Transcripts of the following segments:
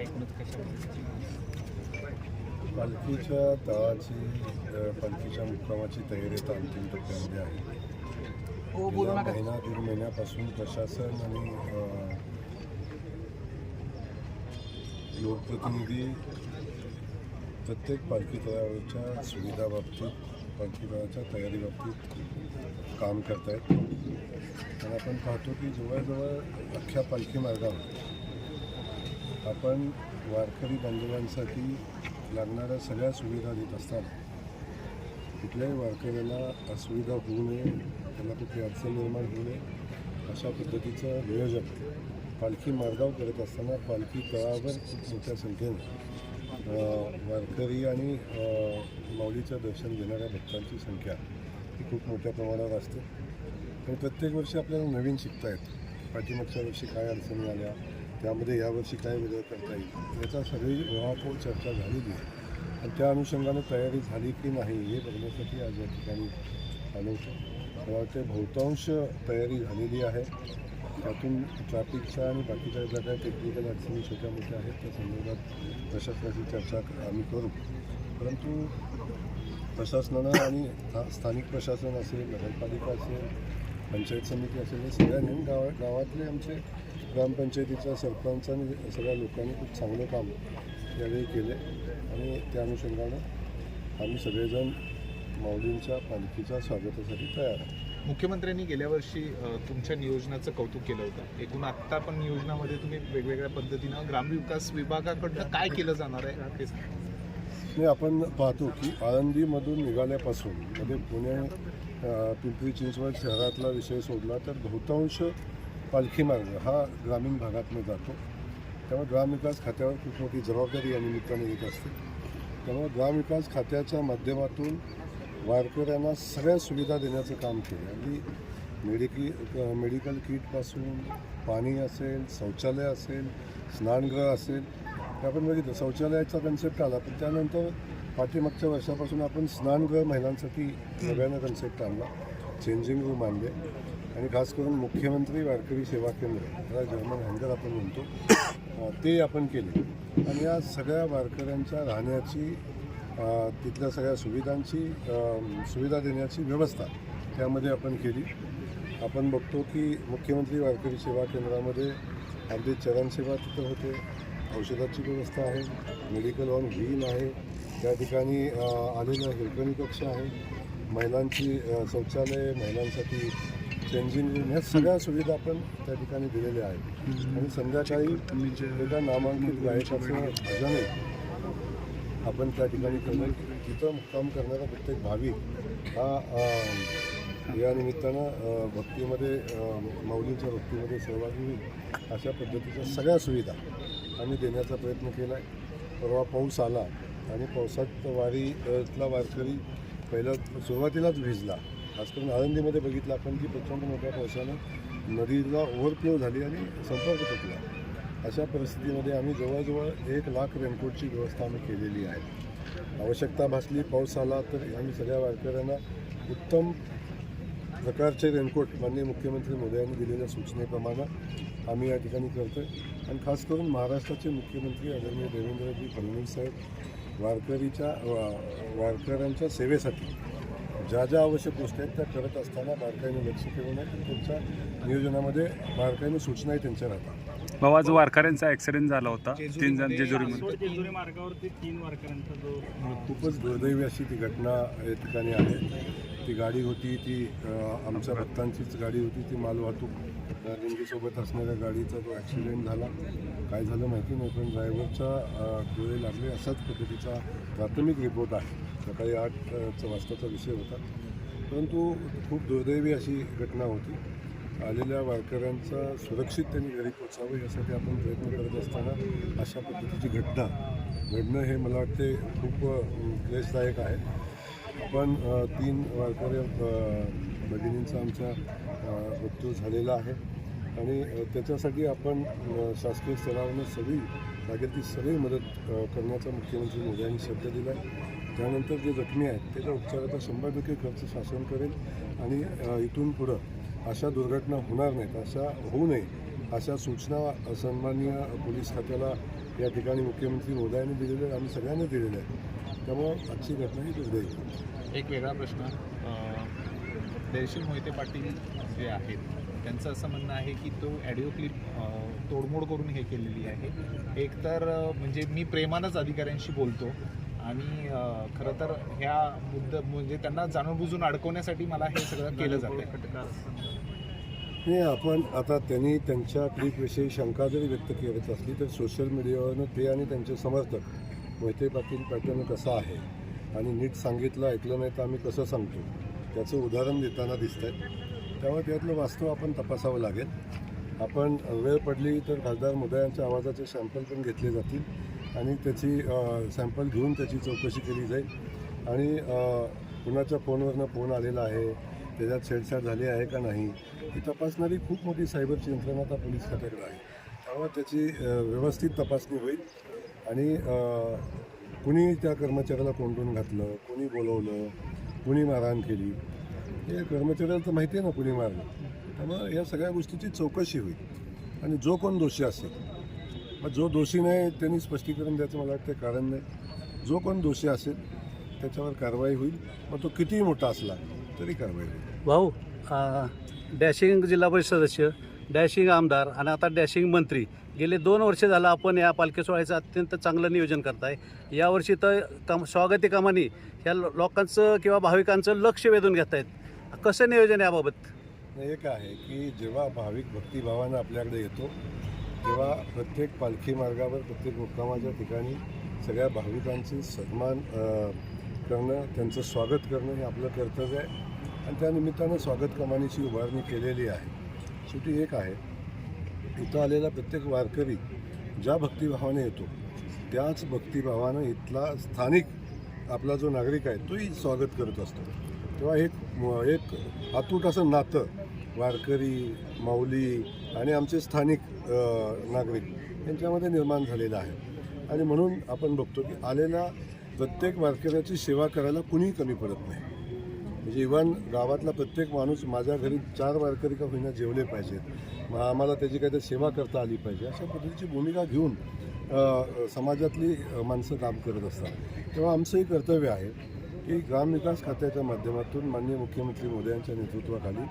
एकूणच कशा पालखीच्या तळाची पालखीच्या मुक्कामाची तयारी आता अंतिम टप्प्यामध्ये आहे. गेल्या महिना दीड महिन्यापासून प्रशासन आणि लोकप्रतिनिधी प्रत्येक पालखी तळावरच्या सुविधाबाबतीत पालखी तळाच्या तयारीबाबतीत काम करत आहेत. आणि आपण पाहतो की जवळजवळ अख्ख्या पालखी मार्गावर आपण वारकरी बांधवांसाठी लागणाऱ्या सगळ्या सुविधा देत असताना कुठल्याही वारकऱ्याला असुविधा होऊ नये, त्यांना कुठली अडचण निर्माण होऊ नये अशा पद्धतीचं नियोजन पालखी मार्गावर करत असताना पालखी तळावर खूप मोठ्या संख्येने वारकरी आणि माऊलीचं दर्शन घेणाऱ्या भक्तांची संख्या ही खूप मोठ्या प्रमाणावर असते. आणि प्रत्येक वर्षी आपल्याला नवीन शिकता येतं. पाठीमागच्या वर्षी काय अडचणी आल्या, त्यामध्ये यावर्षी काय वेगळं करता येईल याचा सगळी उहापोह चर्चा झालेली आहे. आणि त्या अनुषंगानं तयारी झाली की नाही हे बघण्यासाठी आज या ठिकाणी आलो होतो. मला वाटतं बहुतांश तयारी झालेली आहे. त्यातून ट्रॅफिकच्या आणि बाकीच्या ज्या काही टेक्निकल अडचणी छोट्या मोठ्या आहेत त्या संदर्भात प्रशासनाची चर्चा आम्ही करू. परंतु प्रशासनानं आणि स्थानिक प्रशासन असेल, नगरपालिका असेल, पंचायत समिती असेल, हे सगळ्यांनी गावातले आमचे ग्रामपंचायतीच्या सरपंचांनी सगळ्या लोकांनी खूप चांगलं काम यावेळी केले. आणि त्या अनुषंगानं आम्ही सगळेजण माऊलींच्या पालखीच्या स्वागतासाठी तयार आहे. मुख्यमंत्र्यांनी गेल्या वर्षी तुमच्या नियोजनाचं कौतुक केलं होतं. एकूण आत्ता पण नियोजनामध्ये तुम्ही वेगवेगळ्या पद्धतीनं ग्रामविकास विभागाकडनं काय केलं जाणार आहे ते नाही, आपण पाहतो की आळंदीमधून निघाल्यापासून मध्ये पुणे पिंपरी चिंचवड शहरातला विषय सोडला तर बहुतांश पालखी मार्ग हा ग्रामीण भागातून जातो. त्यामुळे ग्रामविकास खात्यावर खूप मोठी जबाबदारी या निमित्ताने येत असते. त्यामुळे ग्रामविकास खात्याच्या माध्यमातून वारकऱ्यांना सगळ्या सुविधा देण्याचं काम केलं. आणि मेडिकल किटपासून पाणी असेल, शौचालय असेल, स्नानगृह असेल, ते आपण बघितलं. शौचालयाचा कन्सेप्ट आला, पण त्यानंतर पाठीमागच्या वर्षापासून आपण स्नानगृह महिलांसाठी नव्यानं कन्सेप्ट आणला, चेंजिंग रूम आणले. आणि खास करून मुख्यमंत्री वारकरी सेवा केंद्र, त्याला जर्मन हँगर आपण म्हणतो, ते आपण केले. आणि या सगळ्या वारकऱ्यांच्या राहण्याची, तिथल्या सगळ्या सुविधा देण्याची व्यवस्था त्यामध्ये आपण केली. आपण बघतो की मुख्यमंत्री वारकरी सेवा केंद्रामध्ये अगदी चरणसेवा तिथं होते, औषधाची व्यवस्था आहे, मेडिकल ऑन व्हील आहे, त्या ठिकाणी आलेला हिरकणी कक्ष आहे, महिलांची शौचालय, महिलांसाठी चेंजिंग रूम, ह्या सगळ्या सुविधा आपण त्या ठिकाणी दिलेल्या आहेत. आणि संध्याकाळी एका नामांकित गायकाचं भजनही आपण त्या ठिकाणी करणं, तिथं मुक्काम करणारा प्रत्येक भाविक हा या निमित्तानं भक्तीमध्ये, माऊलींच्या भक्तीमध्ये सहभागी होईल अशा पद्धतीच्या सगळ्या सुविधा आम्ही देण्याचा प्रयत्न केला आहे. परवा पाऊस आला आणि पावसात वारीतला वारकरी पहिलं सुरुवातीलाच भिजला. खास करून आळंदीमध्ये बघितलं आपण की प्रचंड मोठ्या पावसानं नदीला ओव्हरफ्लो झाली आणि संपर्क तुटला. अशा परिस्थितीमध्ये आम्ही जवळजवळ 1,00,000 रेनकोटची व्यवस्था आम्ही केलेली आहे. आवश्यकता भासली, पाऊस आला तर आम्ही सगळ्या वारकऱ्यांना उत्तम प्रकारचे रेनकोट माननीय मुख्यमंत्री मोदयांनी दिलेल्या सूचनेप्रमाणे आम्ही या ठिकाणी करतो आहे. आणि खास करून महाराष्ट्राचे मुख्यमंत्री आदरणीय देवेंद्रजी फडणवीस साहेब वारकऱ्यांच्या सेवेसाठी ज्या ज्या आवश्यक गोष्टी आहेत त्या करत असताना बारकाईने लक्ष ठेवून आहे. त्यांच्या नियोजनामध्ये बारकाईने सूचनाही त्यांच्या राहतात. बाबा, जो वारकऱ्यांचा ॲक्सिडेंट झाला होता 3 जण जेजुरी मार्गावरती 3 वारकऱ्यांचा जो खूपच दुर्दैवी अशी ती घटना या ठिकाणी आहे. ती गाडी होती, ती आमच्या भक्तांचीच गाडी होती. ती मालवाहतूक दिंडीसोबत असणाऱ्या गाडीचा जो ॲक्सिडेंट झाला, काय झालं माहिती नाही, पण ड्रायव्हरच्या डोळे लागले असाच पद्धतीचा प्राथमिक रिपोर्ट आहे. सकाळी 8 वाजताचा विषय होता. परंतु खूप दुर्दैवी अशी घटना होती. आलेल्या वारकऱ्यांचा सुरक्षित त्यांनी घरी पोचावं यासाठी आपण प्रयत्न करत असताना अशा पद्धतीची घटना घडणं हे मला वाटते खूप क्लेशदायक आहे. आपण 3 वारकरी भगिनींचा आमचा मृत्यू झालेला आहे. आणि त्याच्यासाठी आपण शासकीय स्तरावरून सगळी लागेल ती सगळी मदत करण्याचा मुख्यमंत्री मोदी यांनी शब्द दिला आहे. त्यानंतर जे जखमी आहेत त्याच्या उपचाराचा 100% खर्च शासन करेल. आणि इथून पुढं अशा दुर्घटना होणार नाहीत, अशा होऊ नये अशा सूचना सन्माननीय पोलीस खात्याला या ठिकाणी मुख्यमंत्री महोदयांनी दिलेल्या आहेत, आम्ही सगळ्यांनी दिलेल्या आहेत. त्यामुळं आजची घटना ही दुर्दैवी. एक वेगळा प्रश्न, देशील मोहिते पाटील जे आहेत त्यांचं असं म्हणणं आहे की तो ऑडिओ क्लिप तोडमोड करून हे केलेली आहे. एकतर म्हणजे मी प्रेमानंच अधिकाऱ्यांशी बोलतो आणि खरं तर ह्या मुद्दा म्हणजे त्यांना जाणूनबुजून अडकवण्यासाठी मला हे सगळं केलं जातं आहे. नाही, आपण आता त्यांनी त्यांच्या क्लिपविषयी शंका जरी व्यक्त करत असली तर सोशल मीडियावरनं ते आणि त्यांचे समर्थक मोहिते पाटील पॅटर्न कसा आहे आणि नीट सांगितलं ऐकलं नाही तर आम्ही कसं सांगतो त्याचं उदाहरण देताना दिसत आहेत. त्यामुळे त्यातलं वास्तव आपण तपासावं लागेल. आपण वेळ पडली तर खासदार मोदयांच्या आवाजाचे सॅम्पल पण घेतले जातील आणि त्याची सॅम्पल घेऊन त्याची चौकशी केली जाईल आणि कुणाच्या फोनवरनं फोन आलेला आहे, त्याच्यात छेडछाड झाली आहे का नाही ही तपासणारी खूप मोठी सायबरची यंत्रणा आता पोलीस खात्याकडे आहे. त्यामुळे त्याची व्यवस्थित तपासणी होईल आणि कुणी त्या कर्मचाऱ्याला कोंडून घातलं, कुणी बोलवलं, कुणी मारहाण केली हे कर्मचाऱ्याला तर माहिती आहे ना कुणी मारलं. त्यामुळे या सगळ्या गोष्टीची चौकशी होईल आणि जो कोण दोषी असेल, मग जो दोषी नाही त्यांनी स्पष्टीकरण द्यायचं मला वाटतं कारण नाही. जो कोण दोषी असेल त्याच्यावर कारवाई होईल, मग तो कितीही मोठा असला तरी कारवाई होईल. भाऊ, डॅशिंग जिल्हा परिषद सदस्य, डॅशिंग आमदार आणि आता डॅशिंग मंत्री गेले 2 वर्ष झालं आपण या पालखी सोहळ्याचं अत्यंत चांगलं नियोजन करताय. यावर्षी तर स्वागती कामानी ह्या लोकांचं किंवा भाविकांचं लक्ष वेधून घेत आहेत. कसं नियोजन याबाबत? एक आहे की जेव्हा भाविक भक्तिभावानं आपल्याकडे येतो तेव्हा प्रत्येक पालखी मार्गावर प्रत्येक मुक्कामाच्या ठिकाणी सगळ्या भाविकांचे सन्मान करणं, त्यांचं स्वागत करणं हे आपलं कर्तव्य आहे आणि त्या निमित्तानं स्वागत कमानीची उभारणी केलेली आहे. शेवटी एक आहे, इथं आलेला प्रत्येक वारकरी ज्या भक्तिभावाने येतो त्याच भक्तिभावानं इथला स्थानिक आपला जो नागरिक आहे तोही स्वागत करत असतो. तेव्हा एक अतूट असं नातं वारकरी, माऊली आणि आमचे स्थानिक नागरिक यांच्यामध्ये निर्माण झालेलं आहे आणि म्हणून आपण बघतो की आलेल्या प्रत्येक वारकऱ्याची सेवा करायला कुणीही कमी पडत नाही. म्हणजे इव्हन गावातला प्रत्येक माणूस माझ्या घरी 4 वारकरी का होईना जेवले पाहिजेत, मग आम्हाला त्याची काहीतरी सेवा करता आली पाहिजे अशा पद्धतीची भूमिका घेऊन समाजातली माणसं काम करत असतात. तेव्हा आमचंही कर्तव्य आहे की ग्रामविकास खात्याच्या माध्यमातून माननीय मुख्यमंत्री मोदयांच्या नेतृत्वाखाली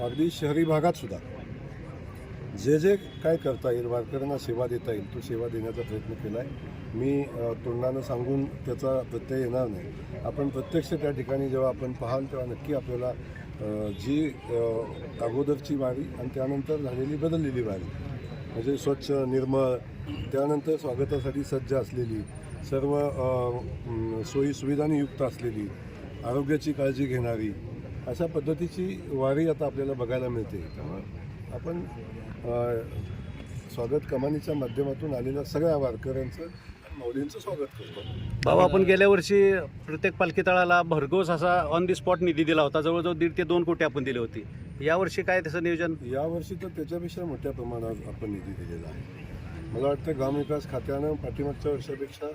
अगदी शहरी भागातसुद्धा जे काय करता येईल, वारकऱ्यांना सेवा देता येईल तो सेवा देण्याचा प्रयत्न केला आहे. मी तोंडानं सांगून त्याचा प्रत्यय येणार नाही. आपण प्रत्यक्ष त्या ठिकाणी जेव्हा आपण पाहाल तेव्हा नक्की आपल्याला जी अगोदरची वारी आणि त्यानंतर झालेली बदललेली वारी म्हणजे स्वच्छ, निर्मळ, त्यानंतर स्वागतासाठी सज्ज असलेली, सर्व सोयी सुविधांनी युक्त असलेली, आरोग्याची काळजी घेणारी अशा पद्धतीची वारी आता आपल्याला बघायला मिळते. त्यामुळे आपण स्वागत कमानीच्या माध्यमातून आलेल्या सगळ्या वारकऱ्यांचं आणि माऊलींचं स्वागत करतो. भाऊ, आपण गेल्या वर्षी प्रत्येक पालखी तळाला भरघोस असा ऑन दी स्पॉट निधी दिला होता. जवळजवळ 1.5 ते 2 कोटी आपण दिली होती. यावर्षी काय त्याचं नियोजन? यावर्षी तर त्याच्यापेक्षा मोठ्या प्रमाणात आपण निधी दिलेला आहे. मला वाटतं ग्रामविकास खात्यानं पाठीमागच्या वर्षापेक्षा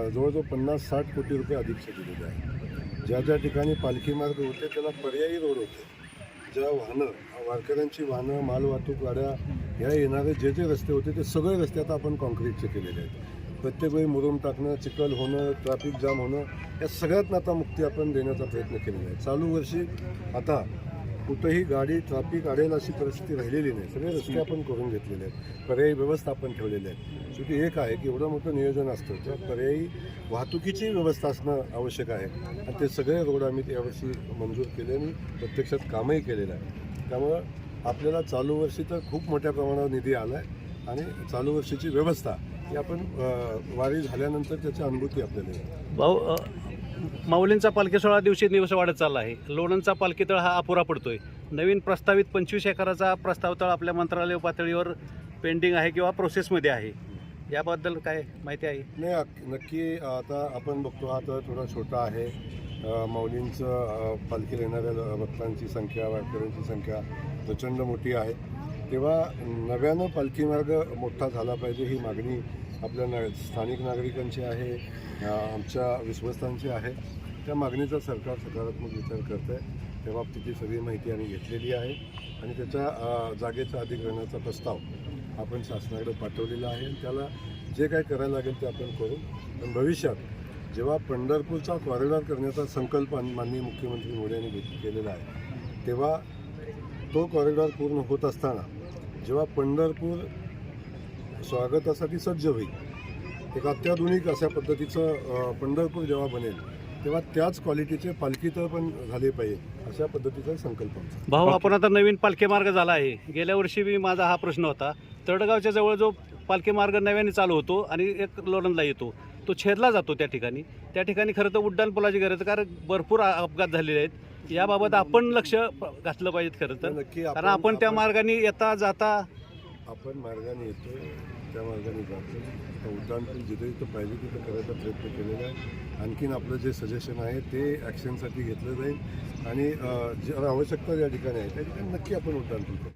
जवळजवळ 50-60 कोटी रुपये अधिकचे दिलेले आहे. ज्या ज्या ठिकाणी पालखी मार्ग होते त्याला पर्यायी रोड होते. ज्या वारकऱ्यांची वाहनं, मालवाहतूक गाड्या ह्या येणारे जे रस्ते होते ते सगळे रस्ते आता आपण कॉन्क्रीटचे केलेले आहेत. प्रत्येक वेळी मुरुम टाकणं, चिखल होणं, ट्रॅफिक जाम होणं या सगळ्यातनं आता मुक्ती आपण देण्याचा प्रयत्न केलेला आहे. चालू वर्षी आता कुठंही गाडी ट्रॅफिक अडेल अशी परिस्थिती राहिलेली नाही. सगळे रस्ते आपण करून घेतलेले आहेत, पर्यायी व्यवस्था आपण ठेवलेली आहे. शेवटी एक आहे की एवढं मोठं नियोजन असतं त्या पर्यायी वाहतुकीची व्यवस्था असणं आवश्यक आहे आणि ते सगळे रोड आम्ही यावर्षी मंजूर केले आणि प्रत्यक्षात कामही केलेलं आहे. त्यामुळं आपल्याला चालू वर्षी तर खूप मोठ्या प्रमाणावर निधी आला आहे आणि चालू वर्षीची व्यवस्था ही आपण वारी झाल्यानंतर त्याची अनुभूती आपल्याला येईल. भाऊ, माऊलींचा पालखी सोहळा दिवशी दिवस वाढत चालला आहे. लोणंदचा पालखी तळ हा अपुरा पडतोय. नवीन प्रस्तावित 25 एकराचा प्रस्ताव तळ आपल्या मंत्रालय पातळीवर पेंडिंग आहे किंवा प्रोसेसमध्ये आहे. याबद्दल काय माहिती आहे? नाही, नक्की आता आपण बघतो हा तळ थोडा छोटा आहे. माऊलींचं पालखी येणाऱ्या भक्तांची संख्या, वारकऱ्यांची संख्या प्रचंड मोठी आहे. तेव्हा नव्यानं पालखी मार्ग मोठा झाला पाहिजे ही मागणी आपल्या स्थानिक नागरिकांची आहे, आमच्या विश्वस्तांची आहे. त्या मागणीचा सरकार सकारात्मक विचार करत आहे. त्या बाबतीची सगळी माहिती आम्ही घेतलेली आहे आणि त्याच्या जागेच्या अधिग्रहणाचा प्रस्ताव आपण शासनाकडे पाठवलेला आहे आणि त्याला जे काय करायला लागेल ते आपण करू. पण भविष्यात जेव्हा पंढरपूरचा कॉरिडॉर करण्याचा संकल्प माननीय मुख्यमंत्री मोदी यांनी केलेला आहे तेव्हा तो कॉरिडॉर पूर्ण होत असताना जेव्हा पंढरपूर स्वागतासाठी सज्ज होईल एक अत्याधुनिक अशा पद्धतीचं पंढरपूर जेव्हा बनेल तेव्हा त्याच क्वालिटीचे पालखीतळ पण झाले पाहिजे अशा पद्धतीचा संकल्प आमचा. भाऊ, आपण आता नवीन पालखी मार्ग झाला आहे. गेल्या वर्षी बी माझा हा प्रश्न होता. तळगावच्या जवळ जो पालखी मार्ग नव्याने चालू होतो आणि एक लोणंदला येतो तो छेदला जातो त्या ठिकाणी खरं तर उड्डाण पुलाची गरज, कारण भरपूर अपघात झालेले आहेत. याबाबत आपण लक्ष घातलं पाहिजे खरं तर, नक्की कारण आपण त्या मार्गाने येता जाता आपण मार्गाने येतो त्या मार्गाने जातो. आता उड्डाणपूल जिथे जिथं पाहिजे तिथं करायचा प्रयत्न केलेला आहे. आणखीन आपलं जे सजेशन आहे ते ॲक्शनसाठी घेतलं जाईल आणि जर आवश्यकता ज्या ठिकाणी आहे त्या ठिकाणी नक्की आपण उड्डाणपूल करू.